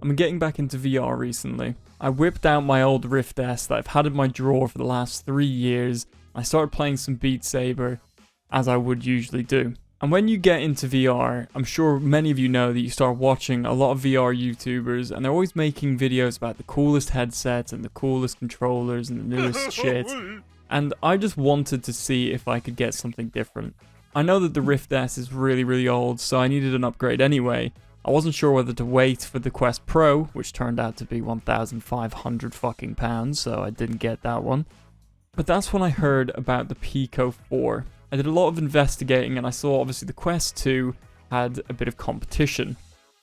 I'm getting back into VR recently. I whipped out my old Rift S that I've had in my drawer for the last 3 years. I started playing some Beat Saber, as I would usually do. And when you get into VR, I'm sure many of you know that you start watching a lot of VR YouTubers, and they're always making videos about the coolest headsets and the coolest controllers and the newest shit. And I just wanted to see if I could get something different. I know that the Rift S is really old, so I needed an upgrade anyway. I wasn't sure whether to wait for the Quest Pro, which turned out to be 1,500 fucking pounds, so I didn't get that one. But that's when I heard about the Pico 4. I did a lot of investigating and I saw obviously the Quest 2 had a bit of competition,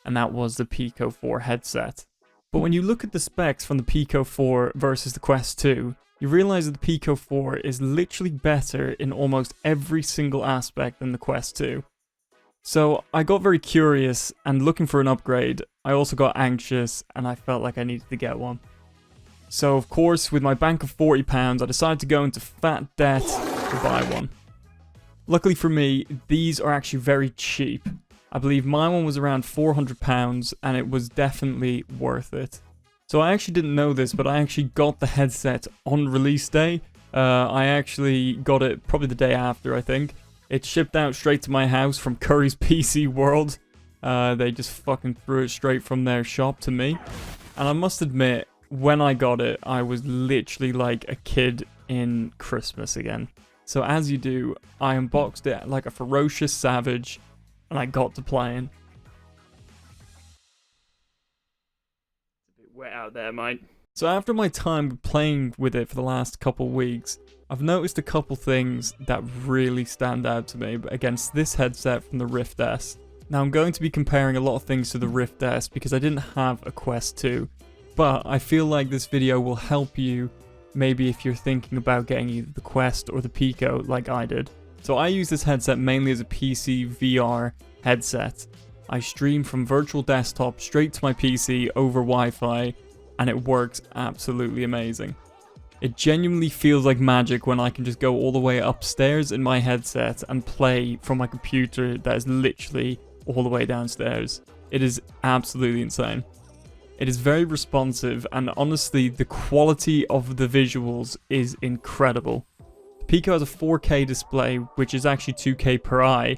and that was the Pico 4 headset. But when you look at the specs from the Pico 4 versus the Quest 2, you realize that the Pico 4 is literally better in almost every single aspect than the Quest 2. So I got very curious, and looking for an upgrade, I also got anxious and I felt like I needed to get one. So of course, with my bank of £40, I decided to go into fat debt to buy one. Luckily for me, these are actually very cheap. I believe my one was around £400 and it was definitely worth it. So I actually didn't know this, but I actually got the headset on release day. I actually got it probably the day after, I think. It shipped out straight to my house from Curry's PC World. They just fucking threw it straight from their shop to me. And I must admit, when I got it, I was literally like a kid in Christmas again. So as you do, I unboxed it like a ferocious savage, and I got to playing. It's a bit wet out there, mate. So after my time playing with it for the last couple weeks, I've noticed a couple things that really stand out to me against this headset from the Rift S. Now I'm going to be comparing a lot of things to the Rift S because I didn't have a Quest 2, but I feel like this video will help you maybe if you're thinking about getting either the Quest or the Pico like I did. So I use this headset mainly as a PC VR headset. I stream from virtual desktop straight to my PC over Wi-Fi, and it works absolutely amazing. It genuinely feels like magic when I can just go all the way upstairs in my headset and play from my computer that is literally all the way downstairs. It is absolutely insane. It is very responsive, and honestly, the quality of the visuals is incredible. The Pico has a 4K display, which is actually 2K per eye,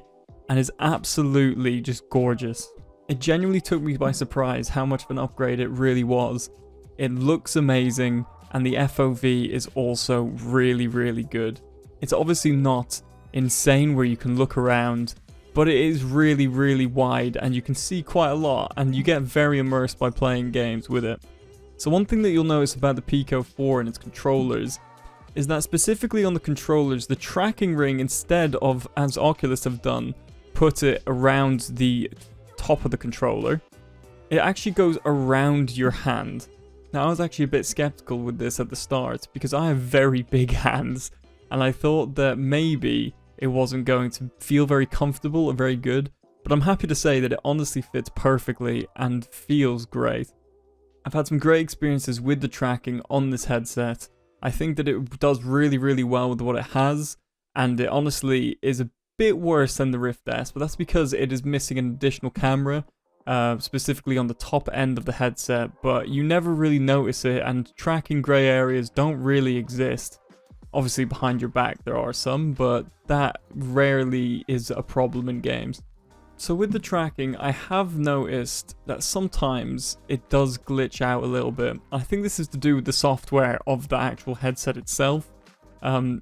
and is absolutely just gorgeous. It genuinely took me by surprise how much of an upgrade it really was. It looks amazing, and the FOV is also really good. It's obviously not insane where you can look around, but it is really wide and you can see quite a lot, and you get very immersed by playing games with it. So one thing that you'll notice about the Pico 4 and its controllers is that specifically on the controllers, the tracking ring, instead of, as Oculus have done, put it around the top of the controller, it actually goes around your hand. Now I was actually a bit skeptical with this at the start because I have very big hands, and I thought that maybe it wasn't going to feel very comfortable or very good, but I'm happy to say that it honestly fits perfectly and feels great. I've had some great experiences with the tracking on this headset. I think that it does really well with what it has, and it honestly is a bit worse than the Rift S, but that's because it is missing an additional camera, specifically on the top end of the headset, but you never really notice it, and tracking grey areas don't really exist. Obviously behind your back there are some, but that rarely is a problem in games. So with the tracking, I have noticed that sometimes it does glitch out a little bit. I think this is to do with the software of the actual headset itself.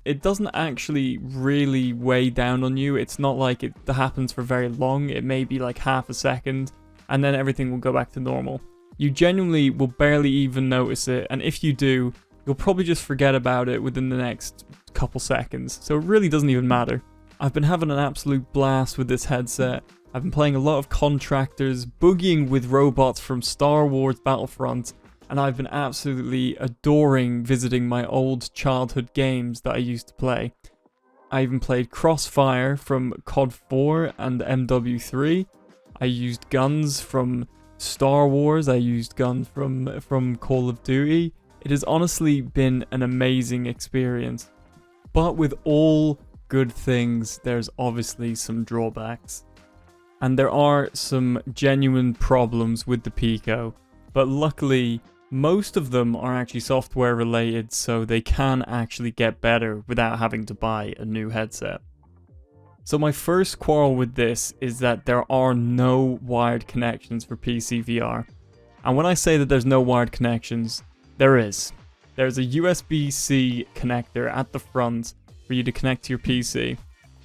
It doesn't actually really weigh down on you. It's not like it happens for very long. It may be like half a second, and then everything will go back to normal. You genuinely will barely even notice it, and if you do, you'll probably just forget about it within the next couple seconds, so it really doesn't even matter. I've been having an absolute blast with this headset. I've been playing a lot of Contractors, boogieing with robots from Star Wars Battlefront, and I've been absolutely adoring visiting my old childhood games that I used to play. I even played Crossfire from COD 4 and MW3. I used guns from Star Wars. I used guns from Call of Duty. It has honestly been an amazing experience. But with all good things, there's obviously some drawbacks. And there are some genuine problems with the Pico. But luckily, most of them are actually software related, so they can actually get better without having to buy a new headset. So my first quarrel with this is that there are no wired connections for PC VR. And when I say that there's no wired connections, there is. There's a USB-C connector at the front for you to connect to your PC.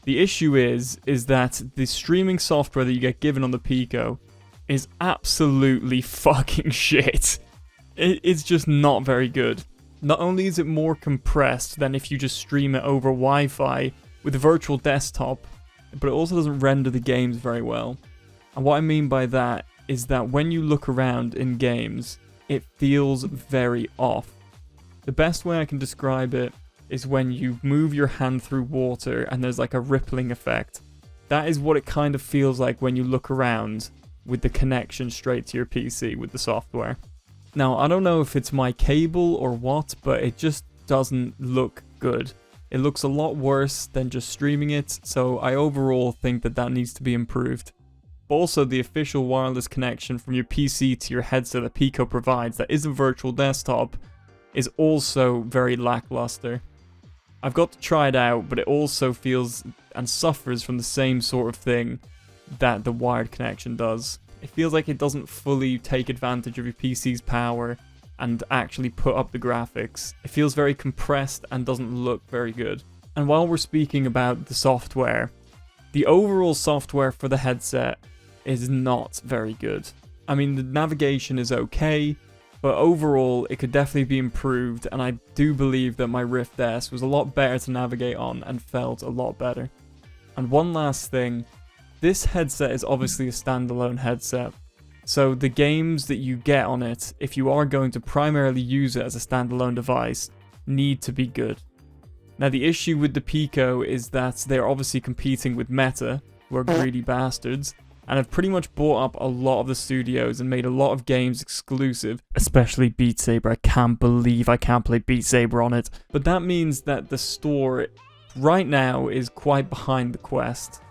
The issue is that the streaming software that you get given on the Pico is absolutely fucking shit. It's just not very good. Not only is it more compressed than if you just stream it over Wi-Fi with a virtual desktop, but it also doesn't render the games very well. And what I mean by that is that when you look around in games, it feels very off. The best way I can describe it is when you move your hand through water and there's like a rippling effect. That is what it kind of feels like when you look around with the connection straight to your PC with the software. Now, I don't know if it's my cable or what, but it just doesn't look good. It looks a lot worse than just streaming it, so I overall think that that needs to be improved. But also, the official wireless connection from your PC to your headset that Pico provides, that is a virtual desktop, is also very lackluster. I've got to try it out, but it also feels and suffers from the same sort of thing that the wired connection does. It feels like it doesn't fully take advantage of your PC's power and actually put up the graphics. It feels very compressed and doesn't look very good. And while we're speaking about the software, the overall software for the headset is not very good. I mean, the navigation is okay, but overall it could definitely be improved, and I do believe that my Rift S was a lot better to navigate on and felt a lot better. And one last thing, this headset is obviously a standalone headset, so the games that you get on it, if you are going to primarily use it as a standalone device, need to be good. Now, the issue with the Pico is that they're obviously competing with Meta, who are greedy bastards, and have pretty much bought up a lot of the studios and made a lot of games exclusive, especially Beat Saber. I can't believe I can't play Beat Saber on it. But that means that the store right now is quite behind the Quest.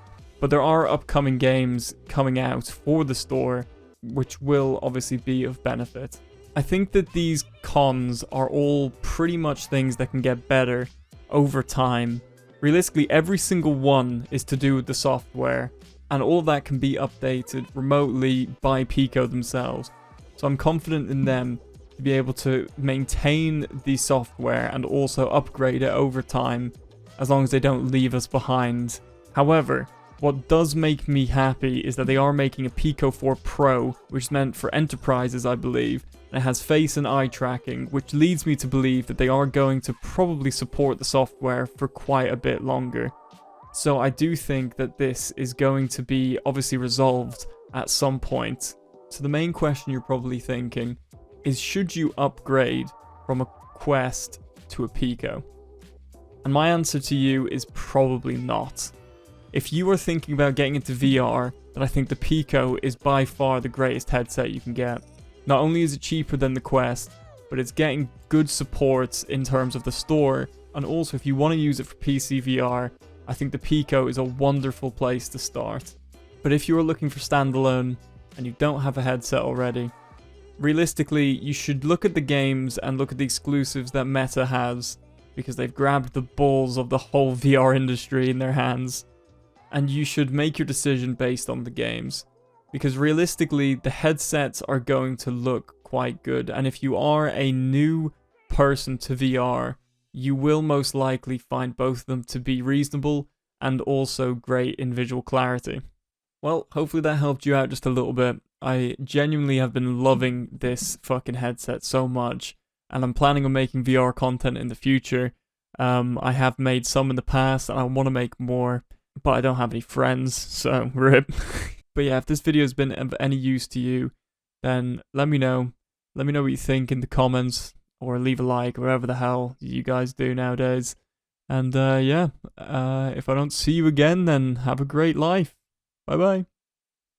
But there are upcoming games coming out for the store, which will obviously be of benefit. I think that these cons are all pretty much things that can get better over time. Realistically, every single one is to do with the software, and all of that can be updated remotely by Pico themselves. So I'm confident in them to be able to maintain the software and also upgrade it over time, as long as they don't leave us behind. However, what does make me happy is that they are making a Pico 4 Pro, which is meant for enterprises, I believe, and it has face and eye tracking, which leads me to believe that they are going to probably support the software for quite a bit longer. So I do think that this is going to be obviously resolved at some point. So the main question you're probably thinking is, should you upgrade from a Quest to a Pico? And my answer to you is probably not. If you are thinking about getting into VR, then I think the Pico is by far the greatest headset you can get. Not only is it cheaper than the Quest, but it's getting good support in terms of the store, and also if you want to use it for PC VR, I think the Pico is a wonderful place to start. But if you are looking for standalone and you don't have a headset already, realistically, you should look at the games and look at the exclusives that Meta has, because they've grabbed the balls of the whole VR industry in their hands. And you should make your decision based on the games, because realistically, the headsets are going to look quite good. And if you are a new person to VR, you will most likely find both of them to be reasonable and also great in visual clarity. Well, hopefully that helped you out just a little bit. I genuinely have been loving this fucking headset so much, and I'm planning on making VR content in the future. I have made some in the past, and I want to make more, but I don't have any friends, so rip. But yeah, if this video has been of any use to you, then let me know. Let me know what you think in the comments, or leave a like, whatever the hell you guys do nowadays. And yeah, if I don't see you again, then have a great life. Bye bye.